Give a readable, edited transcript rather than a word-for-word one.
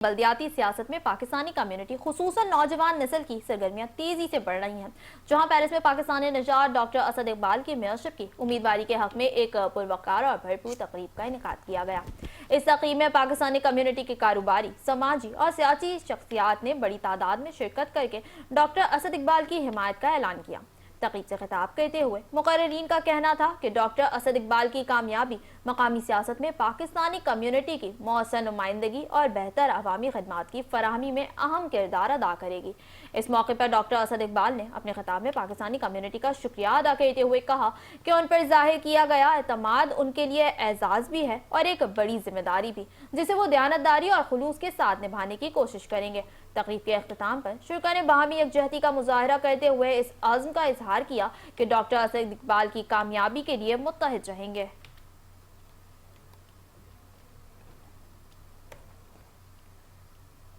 बल्दियाती सियासत में पाकिस्तानी कम्युनिटी खुसूसन नौजवान नस्ल की सरगर्मियां तेजी से बढ़ रही हैं। जहां पेरिस में पाकिस्तानी निजात डॉक्टर असद इकबाल की मेयरशिप की उम्मीदवारी के हक में एक पुरवकार और भरपूर तकरीब का इनेकाद किया गया। इस तकरीब में पाकिस्तानी कम्युनिटी के कारोबारी, समाजी और सियासी शख्सियात ने बड़ी तादाद में शिरकत करके डॉक्टर असद इकबाल की हिमायत का ऐलान किया। तकरीब से खिताब करते हुए मुकर्रिरीन का कहना था कि डॉक्टर असद इकबाल की कामयाबी मकामी सियासत में पाकिस्तानी कम्युनिटी की मौसर नुमाइंदगी और बेहतर अवामी खदमात की फराहमी में अहम किरदार अदा करेगी। इस मौके पर डॉक्टर असद इकबाल ने अपने खिताब में पाकिस्तानी कम्युनिटी का शुक्रिया अदा करते हुए कहा कि उन पर जाहिर किया गया एतमाद उनके लिए एजाज भी है और एक बड़ी जिम्मेदारी भी, जिसे वो दयानतदारी और खुलूस के साथ निभाने की कोशिश करेंगे। तकरीब के अख्ताम पर शुरा ने बाहमी यकजहती का मुजाहरा करते हुए इस आज़म का इजहार किया कि डॉक्टर असद इकबाल की कामयाबी के लिए मुत्तहिद रहेंगे।